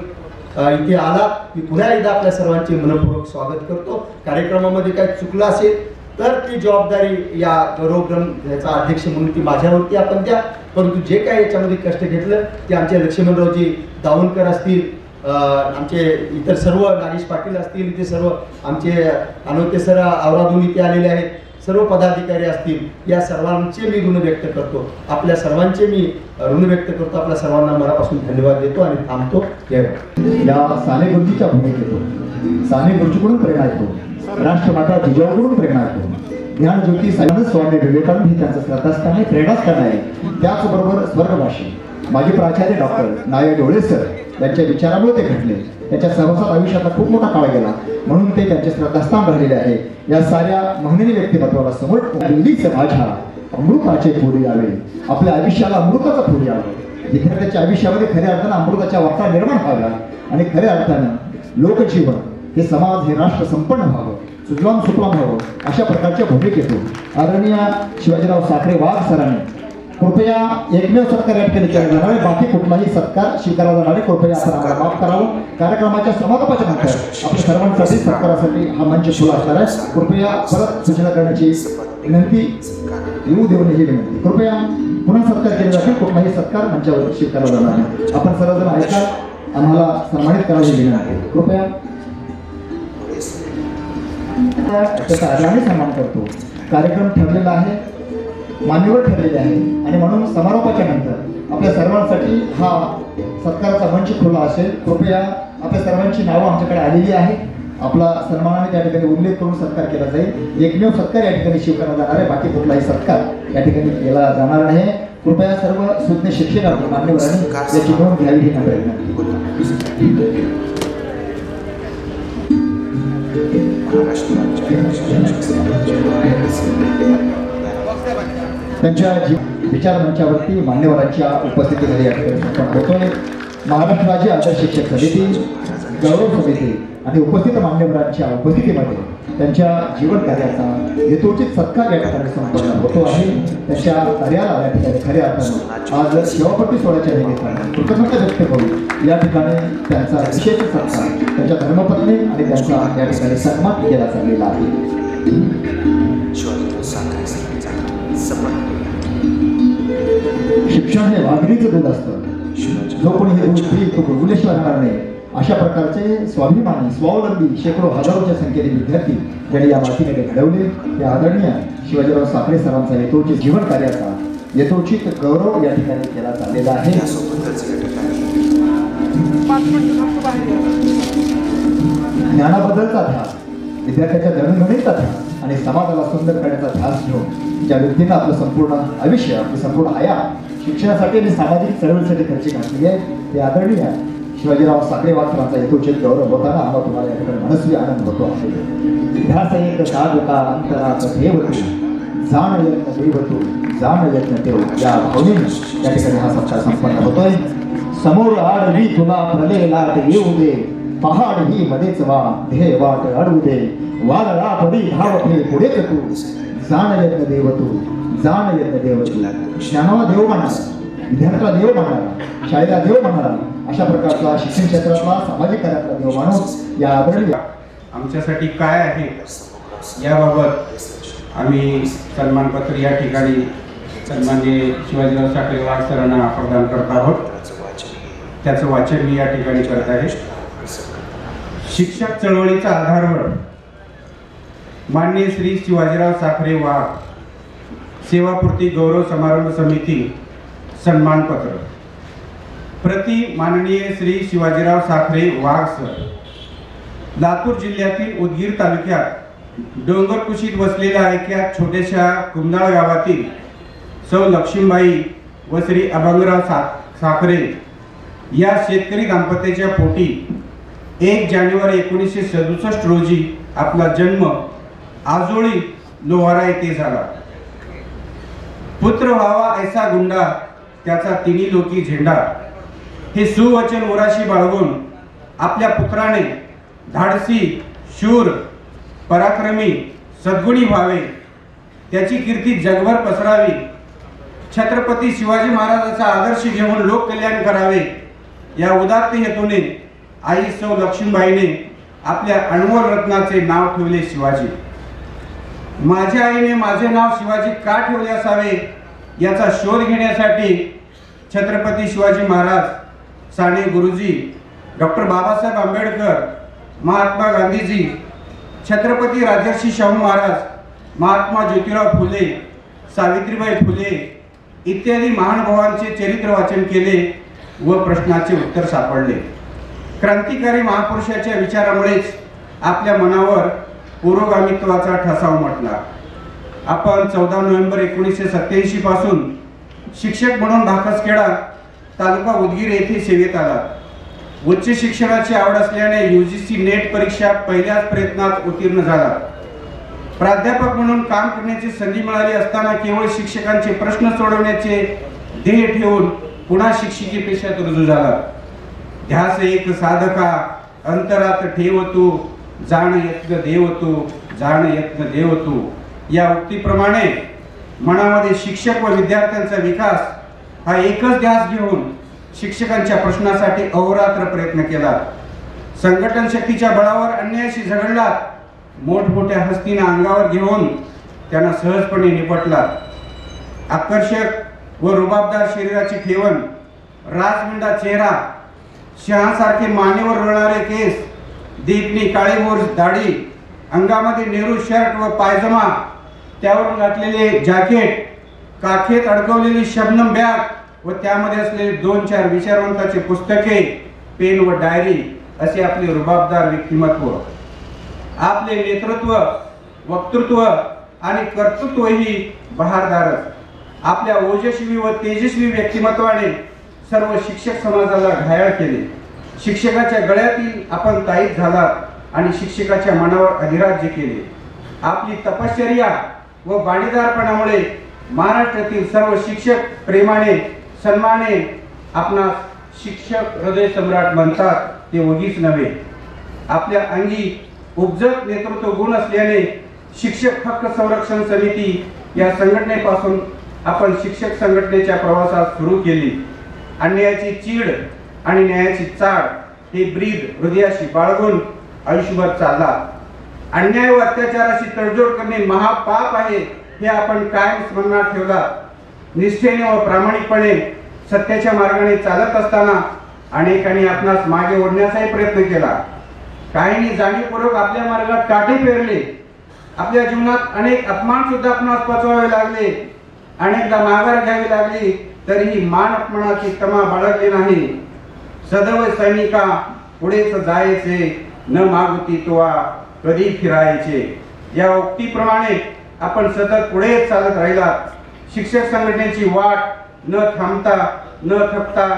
इथे आला की पुन्हा एकदा आपल्या सर्वांचे मनपूर्वक स्वागत करतो. कार्यक्रमामध्ये काय चुकलं असेल तर ती जबाबदारी या गौरव ग्रंथाचा अध्यक्ष म्हणून ती माझ्यावरती आपण द्या. परंतु जे काही याच्यामध्ये कष्ट घेतलं ते आमचे लक्ष्मणरावजी दावणकर असतील, आमचे इतर सर्व नागेश पाटील असतील, इथे सर्व आमचे अनोखे सर औरादून इथे आलेले आहेत, सर्व पदाधिकारी असतील, या सर्वांचे मी ऋण व्यक्त करतो. आपल्या सर्वांचे मी ऋण व्यक्त करतो. आपल्या सर्वांना मनापासून धन्यवाद देतो आणि थांबतो. या साने गुरुजीच्या भूमिकेतून साने गुरुजीकडून प्रेरणा येतो, राष्ट्रमाता जिजाऊकडून प्रेरणा येतो, ज्ञानज्योती स्वामी विवेकानंद ही त्यांचं श्रद्धास्थान आहे, प्रेरणास्थान आहे. त्याचबरोबर स्वर्गवासी माजी प्राचार्य डॉक्टर नाय डोळे सर यांच्या विचारामुळे ते घडले. त्यांच्या सहवासात आयुष्याचा खूप मोठा काळ गेला म्हणून ते त्यांचे श्रद्धास्थान राहिलेले आहे. या साऱ्या महनीय व्यक्तिमत्वाला समोर माझ्या अमृताचे फुल यावे, आपल्या आयुष्याला अमृताचा फुल यावं. विद्यार्थ्याच्या आयुष्यामध्ये खऱ्या अर्थानं अमृताच्या वाटा निर्माण व्हाव्या आणि खऱ्या अर्थानं लोकजीवन हे समाज हे राष्ट्र संपन्न व्हावं, सुजलाम सुफलाम व्हावं, अशा प्रकारच्या भूमिकेतून आदरणीय शिवाजीराव साखरे वाघ सरांनी कृपया एकमेव सत्कार या ठिकाणी केला जाणार आहे. बाकी कुठलाही सत्कार स्वीकारला जाणार आहे. कृपया आपण आम्हाला माफ करावं. कार्यक्रमाच्या समारोपाच्या नंतर आपल्या सर्वांसाठी सत्कारासाठी हा मंच खुला असणार आहे. कृपया परत सूचना करण्याची विनंती, येऊ देऊ नये ही विनंती. कृपया पुन्हा सत्कार केला जाईल. कुठलाही सत्कार मंचावर स्वीकारला जाणार नाही. आपण सर्वजण ऐका, आम्हाला सन्मानित करायची विनंती. कृपया त्याचा आदराने सन्मान करतो. कार्यक्रम ठरलेला आहे, मान्यवर ठरलेले आहे आणि म्हणून समारोपाच्या नंतर आपल्या सर्वांसाठी हा सत्काराचा मंच खुला असेल. कृपया आपल्या सर्वांची नावं आमच्याकडे आलेली आहे. आपला सन्मानाने त्या ठिकाणी उल्लेख करून सत्कार केला जाईल. एकमेव सत्कार या ठिकाणी स्वीकारला जाणार आहे. बाकी कुठलाही सत्कार या ठिकाणी केला जाणार नाही. कृपया सर्व सुज्ञ शिक्षक मान्यवरांनी याची नोंद घ्यावी ही नम्र विनंती. त्यांच्या विचार मंचावरती मान्यवरांच्या उपस्थितीमध्ये या ठिकाणी संपन्न होतोय. महाराष्ट्र राज्य आदर्श शिक्षक समिती, गौरव समिती आणि उपस्थित मान्यवरांच्या उपस्थितीमध्ये त्यांच्या जीवन कार्याचा यथोचित सत्कार या ठिकाणी संपन्न होतो आहे. त्यांच्या कार्याला या ठिकाणी खऱ्या अर्थानं आज सेवापट्टी सोहळ्याच्या निमित्तानं कृतज्ञता व्यक्त करून या ठिकाणी त्यांचा विशेष सत्कार त्यांच्या धर्मपत्नी आणि त्यांचा या ठिकाणी सन्मान केला चाललेला आहे. शिक्षण हे वाघिणीचं दूध असतं. जो कोणी हे दूध पिईल तो गुळगुलेशिवाय राहणार नाही. अशा प्रकारचे स्वाभिमानी स्वावलंबी शेकडो हजारोच्या संख्येने विद्यार्थी ज्यांनी या मातीमध्ये घडवले ते आदरणीय शिवाजीराव साखरे सरांचा यथोचित जीवन कार्याचा यथोचित गौरव या ठिकाणी केला चाललेला आहे. ज्ञानाबद्दलचा ध्यास, विद्यार्थ्याच्या जडणघडणीचा ध्यास आणि समाजाला सुंदर करण्याचा ध्यास घेऊन ज्या व्यक्तीनं आपलं संपूर्ण आयुष्य आपली संपूर्ण हयात शिक्षणासाठी आणि सामाजिक चळवळीसाठी खर्च घातली आहे ते आदरणीय शिवाजीराव साखरे वाघसरांचा यथोचित गौरव होताना आम्हाला तुम्हाला या ठिकाणी मनस्वी आनंद होतो आहे. ध्यास एक साधका अंतरात ठेवतो, जाण यत्न देवतो, जाण यत्न देव या भावनेने या ठिकाणी हा सत्कार संपन्न होतोय. समोर आडवी तुला प्रलय लाट येऊ दे, पहाड ही मध्येच वा ध्येय वाट अडवू दे, वादळा पडी धावते पुढेच तू, जाण यत्न देवतो, जाण यत्न देवतो. ज्ञानाला देव म्हणणारा, विद्यार्थ्याला देव म्हणणारा, शाळेला देव म्हणणारा अशा प्रकारचा शिक्षण क्षेत्रातला सामाजिक कार्यातला देव माणूस या आदरणीय आमच्यासाठी काय आहे याबाबत आम्ही सन्मानपत्र या ठिकाणी सन्माननीय शिवाजीराव साखरे वाघसरांना प्रदान करत आहोत. त्याचं वाचन मी या ठिकाणी करत आहे. शिक्षक चळवळीचा आधारवड माननीय श्री शिवाजीराव साखरे वाघ सेवापूर्ती गौरव समारंभ समिती सन्मानपत्र प्रति माननीय श्री शिवाजीराव साखरे वाघ सर. लातूर जिल्ह्यातील उदगीर तालुक्यात डोंगर कुशीत वसलेल्या एका छोट्याशा कुंदाळ गावातील सौ लक्ष्मीबाई व श्री अभंगराव साखरे या शेतकरी दाम्पत्याच्या पोटी 1 जानेवारी 1967 रोजी आपला जन्म आजोळी लोहारा येथे झाला. पुत्र व्हावा ऐसा गुंडा त्याचा तिन्ही लोकी झेंडा हे सुवचन उराशी बाळगून आपल्या पुत्राने धाडसी, शूर, पराक्रमी, सद्गुणी व्हावे, त्याची कीर्ती जगभर पसरावी, छत्रपती शिवाजी महाराजांचा आदर्श घेऊन लोककल्याण करावे या उदात्त हेतूने आई सौ लक्ष्मीबाईने आपल्या अनमोल रत्नाचे नाव ठेवले शिवाजी. माझ्या आईने माझे नाव शिवाजी का ठेवले असावे याचा शोध घेण्यासाठी छत्रपती शिवाजी महाराज, साने गुरुजी, डॉक्टर बाबासाहेब आंबेडकर, महात्मा गांधीजी, छत्रपती राजर्षी शाहू महाराज, महात्मा ज्योतिराव फुले, सावित्रीबाई फुले इत्यादी महानुभावांचे चरित्र वाचन केले व प्रश्नाचे उत्तर सापडले. क्रांतिकारी महापुरुषाच्या विचारामुळेच आपल्या मनावर पुरोगामित्वाचा ठसा उमटला. आपण 14 नोव्हेंबर 1987 पासून शिक्षक म्हणून भाकसखेडा तालुका उदगीर येथे सेवेत आला. उच्च शिक्षणाची आवड असल्याने UGC नेट परीक्षा पहिल्याच प्रयत्नात उत्तीर्ण झाला. प्राध्यापक म्हणून काम करण्याची संधी मिळाली असताना केवळ शिक्षकांचे प्रश्न सोडवण्याचे ध्येय ठेवून पुन्हा शिक्षकी पेशात रुजू झाला. ध्यास एक साधका अंतरात ठेवतो, जाण यत्न देवतो, जाण यत्न देवतो या उक्तीप्रमाणे मनामध्ये शिक्षक व विद्यार्थ्यांचा विकास हा एकच ध्यास घेऊन शिक्षकांच्या प्रश्नासाठी अहोरात्र प्रयत्न केला. संघटन शक्तीच्या बळावर अन्यायाशी झगडला. मोठमोठ्या हस्तीने अंगावर घेऊन त्यांना सहजपणे निपटला. आकर्षक व रुबाबदार शरीराची ठेवण, राजमुंडा चेहरा, शहासारखे मानेवर रोळणारे केस, देखणी काळीभोर दाढी, अंगामध्ये नेहरू शर्ट व पायजमा, त्यावर घातलेले जॅकेट, काखेत अडकवलेली शबनम बॅग व त्यामध्ये असलेले 2-4 विचारवंताची पुस्तके, पेन व डायरी असे आपले रुबाबदार व्यक्तिमत्व, आपले नेतृत्व, वक्तृत्व आणि कर्तृत्वही बहारदारच. आपल्या ओजस्वी व तेजस्वी व्यक्तिमत्वाने सर्व शिक्षक समाजाला घायाळ केले. शिक्षकाच्या गळ्यातील आपण ताईत झालात आणि शिक्षकाच्या मनावर अधिराज्य केले. आपली तपश्चर्या व बाणीदारपणामुळे महाराष्ट्रातील सर्व शिक्षक प्रेमाने सन्माने आपणास शिक्षक हृदय सम्राट म्हणतात, ते उगीच नव्हे. आपल्या अंगी उपजत नेतृत्व गुण असल्याने शिक्षक हक्क संरक्षण समिती या संघटनेपासून आपण शिक्षक संघटनेच्या प्रवासात सुरू केली. अन्यायाची चीड आणि न्यायाची चाड हे ब्रीद हृदयाशी बाळगून आयुष्यभर चालला. अन्याय व अत्याचाराशी तडजोड करणे महापाप आहे हे आपण कायम स्मरणात ठेवला. निष्ठेने व प्रामाणिकपणे सत्याच्या मार्गाने चालत असताना अनेकांनी आपणास मागे ओढण्याचाही प्रयत्न केला. काहींनी जाणीवपूर्वक आपल्या मार्गात काटे पेरले. आपल्या जीवनात अनेक अपमान सुद्धा आपणास पचवावे लागले. अनेकदा माघार घ्यावी लागली, तरीही मान अपमानाची तमा बाळगली नाही. सदैव सैनिका पुढेच जायचे, न मागुती तोवा कधी फिरायचे या उक्तीप्रमाणे आपण सतत पुढे चालत राहिलात. शिक्षक संघटनेची वाट न थांबता न थकता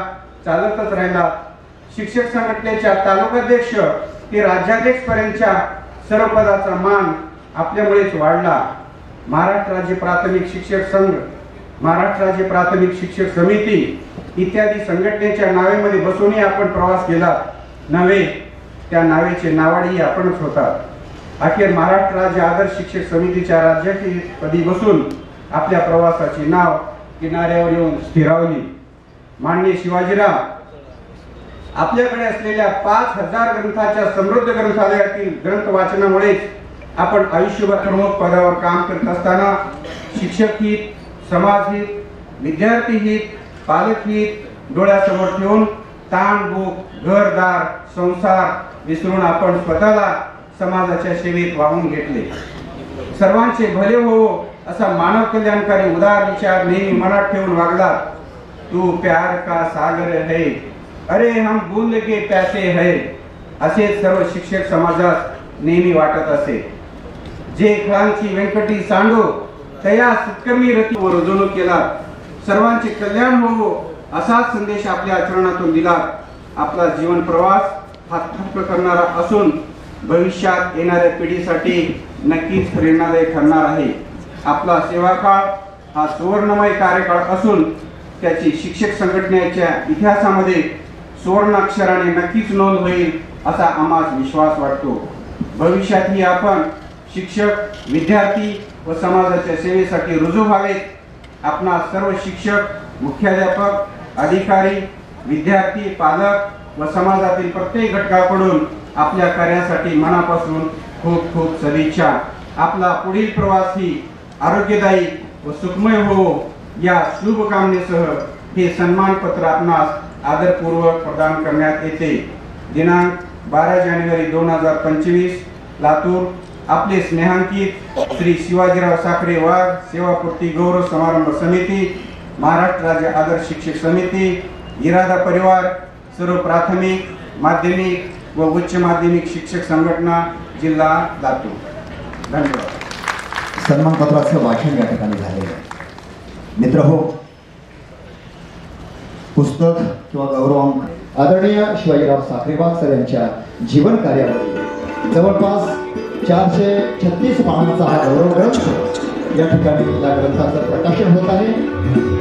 चालतच राहिला. शिक्षक संघटनेच्या तालुकाध्यक्ष ते राज्याध्यक्ष पर्यंतच्या सर्व पदाचा मान आपल्यामुळेच वाढला. महाराष्ट्र राज्य प्राथमिक शिक्षक संघ, महाराष्ट्र राज्य प्राथमिक शिक्षक समिती इत्यादी संघटनेच्या नावेमध्ये बसूनही आपण प्रवास केला नव्हे, त्या नावेचे नावाडी आपणच होता. अखेर महाराष्ट्र राज्य आदर्श शिक्षक समितीच्या राज्याध्यक्षपदी बसून आपल्या प्रवासाची नाव किनाऱ्यावर येऊन स्थिरावली. माननीय शिवाजीराव, आपल्याकडे असलेल्या 5000 ग्रंथाच्या समृद्ध ग्रंथालयातील ग्रंथ वाचनामुळेच आपण आयुष्यभर प्रमुख पदावर काम करत असताना शिक्षक हित, समाज हित, विद्यार्थी हित, पालक हित डोळ्यासमोर ठेवून ताण, भूक, घरदार, संसार विसरून आपण स्वतःला समाजाच्या सेवेत वाहून घेतले. सर्वांचे भले हो असा मानव कल्याणकारी उदार विचार नेहमी मनात ठेवून वागला. तू प्यार का सागर है, अरे हम बूंद के प्यासे है, असे सर्व शिक्षक समाजात नेहमी वाटत असे. जे खेळांची व्यंकटी सांडो तया सत्कर्मी रती व रुजवणूक केला. सर्वांचे कल्याण हो असाच संदेश आपल्या आचरणातून दिला. आपला जीवन प्रवास हा थक्क करणारा असून भविष्यात येणाऱ्या पिढीसाठी नक्कीच प्रेरणादायी ठरणार आहे. आपला सेवाकाळ हा सुवर्णमय कार्यकाळ असून त्याची शिक्षक संघटनेच्या इतिहासामध्ये सुवर्णाक्षराने नक्कीच नोंद होईल असा आम्हाला विश्वास वाटतो. भविष्यातही आपण शिक्षक, विद्यार्थी व समाजाच्या सेवेसाठी रुजू व्हावेत. आपणा सर्व शिक्षक, मुख्याध्यापक, अधिकारी, विद्यार्थी, पालक व समाजातील प्रत्येक घटकाकडून आपल्या कार्यासाठी मनापासून खूप खूप सदिच्छा. आपला पुढील प्रवास ही आरोग्यदायी व सुखमय हो या शुभकामनेसह हे सन्मानपत्र आपणास आदरपूर्वक प्रदान करण्यात येते. दिनांक 12 जानेवारी 2025 लातूर. आपले स्नेहांकित श्री शिवाजीराव साखरे वाघ सेवापूर्ती गौरव समारंभ समिती, महाराष्ट्र राज्य आदर्श शिक्षक समिती, इरादा परिवार, सर्व प्राथमिक, माध्यमिक व उच्च माध्यमिक शिक्षक संघटना, जिल्हा लातूर. धन्यवाद. सन्मानपत्राचं वाचन या ठिकाणी झालेलं आहे. मित्रहो, पुस्तक किंवा गौरवांक आदरणीय शिवाजीराव साखरे वाघ सर यांच्या जीवन कार्यामध्ये जवळपास 436 पानांचा हा गौरव ग्रंथ या ठिकाणी या ग्रंथाचं प्रकाशन होत आहे.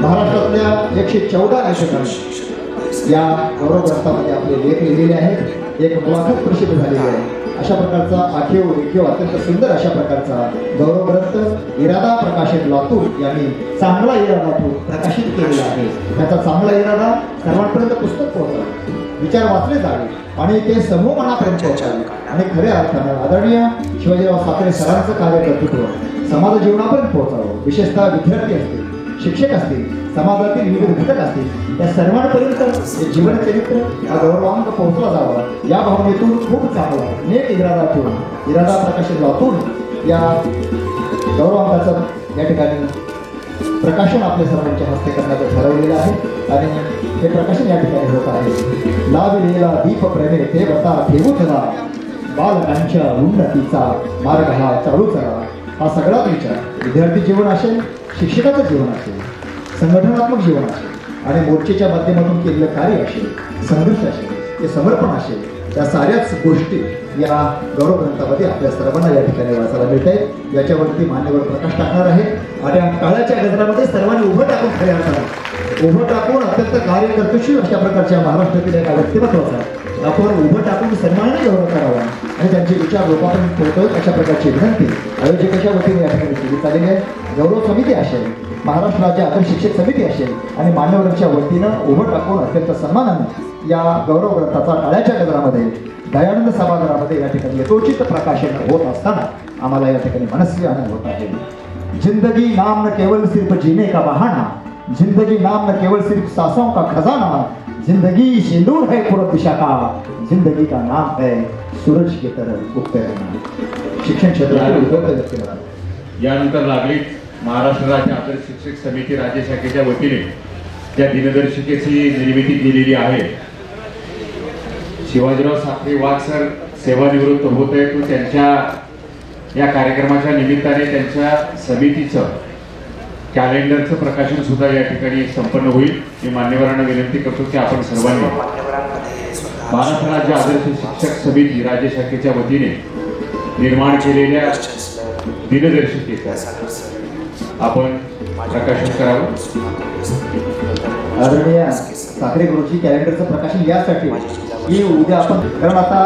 महाराष्ट्रातल्या 114 लेखकांनी या गौरव ग्रंथामध्ये आपले लेख लिहिलेले आहेत. एक मुलाखत प्रसिद्ध झालेली आहे. अशा प्रकारचा आखीव रेखीव अत्यंत सुंदर अशा प्रकारचा गौरव ग्रंथ इरादा प्रकाशित लातूर यांनी चांगला इरादा प्रकाशित केलेला आहे. त्याचा चांगला इरादा सर्वांपर्यंत पुस्तक पोहोचावे, विचार वाचले जावे आणि ते समूह मनापर्यंत पोहोचावे आणि खऱ्या अर्थानं आदरणीय शिवाजीराव साखरे सरांचं कार्यकर्तृत्व समाज जीवनापर्यंत पोहोचावं. विशेषतः विद्यार्थी असतील, शिक्षक असतील, समाजातील विविध घटक असतील, त्या सर्वांपर्यंत जीवनचरित्र हा गौरवांक पोहोचला जावा या भावनेतून खूप चांगला नेट इरादा ठेवून इरादा प्रकाशित लातूर या गौरवांकाचं या ठिकाणी प्रकाशन आपल्या सर्वांच्या हस्ते करण्याचं ठरवलेलं आहे आणि हे प्रकाशन या ठिकाणी होत आहे. लावलेला दीप प्रेमे ते बता ठेवू चला, बालकांच्या उन्नतीचा मार्ग हा चालू चला. हा सगळा विचार विद्यार्थी जीवन असेल, शिक्षकाचं जीवन असेल, संघटनात्मक जीवन असेल आणि मोर्चेच्या माध्यमातून केलेलं कार्य असेल, संघर्ष असेल, हे समर्पण असेल, या साऱ्याच गोष्टी या गौरव ग्रंथामध्ये आपल्या सर्वांना या ठिकाणी वाचायला मिळत आहे. याच्यावरती मान्यवर प्रकाश टाकणार आहे आणि काळाच्या गजरामध्ये सर्वांनी उभं टाकून खऱ्या अर्थाने उभं टाकून अत्यंत कार्यकर्तृशील अशा प्रकारच्या महाराष्ट्रातील एका व्यक्तिमत्वाचा आपण उभं टाकून सन्मानाने गौरव करावा आणि त्यांचे विचार लोकांपर्यंत पोहोचवत अशा प्रकारची विनंती आयोजकाच्या वतीने या ठिकाणी केली चाललेली आहे. गौरव समिती असेल, महाराष्ट्र राज्य आदर्श शिक्षक समिती असेल आणि मान्यवरांच्या वतीनं उभं टाकून अत्यंत सन्मानाने या गौरव ग्रंथाचा टाळ्याच्या गजरामध्ये दयानंद सभागृहामध्ये या ठिकाणी यथोचित प्रकाशन होत असताना आम्हाला या ठिकाणी मनस्वी आनंद होत आहे. जिंदगी नाम न केवल सिर्फ जीने का बहाना, जिंदगी नाम न केवल सिर्फ सांसों का खजाना, जिंदगी सिंदूर है पूरब दिशा का, जिंदगी का नाम है सूरज की तरह उगते रहना. शिक्षण क्षेत्रातील उद्योजक व्यक्तीला यानंतर लागलीच महाराष्ट्र राज्य आदर्श शिक्षक समिती राज्य शाखेच्या वतीने ज्या दिनदर्शिकेची निर्मिती केलेली आहे, शिवाजीराव साखरे वाघ सर सेवानिवृत्त होत आहेत, तो त्यांच्या या कार्यक्रमाच्या निमित्ताने त्यांच्या समितीचं कॅलेंडरचं प्रकाशन सुद्धा या ठिकाणी संपन्न होईल. मी मान्यवरांना विनंती करतो की आपण सर्वांनी महाराष्ट्र राज्य आदर्श शिक्षक समिती राज्य शाखेच्या वतीने निर्माण केलेल्या दिनदर्शिकेचं आपण प्रकाशन करावं. आदरणीय साखरे गुरुजी, कॅलेंडरचं प्रकाशन यासाठी की उद्या आपण, कारण आता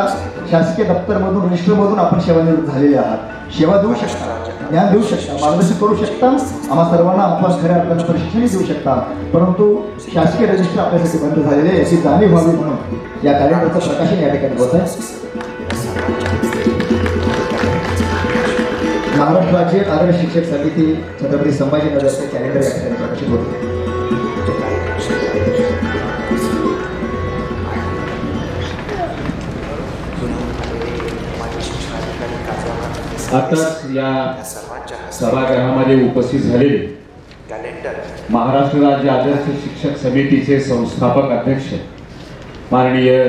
शासकीय दप्तरमधून रजिस्टरमधून आपण सेवानिवृत्त झालेले आहात, सेवा देऊ शकता, ज्ञान देऊ शकता, मार्गदर्शन करू शकता, आम्हा सर्वांना आपण खऱ्या अर्थानं प्रशिक्षणही देऊ शकता, परंतु शासकीय रजिस्टर आपल्यासाठी बंद झालेले याची जाणीव व्हावी म्हणून या कॅलेंडरचं प्रकाशन या ठिकाणी होत आहे. महाराष्ट्र राज्य आदर्श शिक्षक समिती छत्रपती संभाजीनगरचे कॅलेंडर या ठिकाणी प्रकाशित होते. आताच या सभागृहामध्ये उपस्थित झालेले महाराष्ट्र राज्य आदर्श शिक्षक समितीचे संस्थापक अध्यक्ष माननीय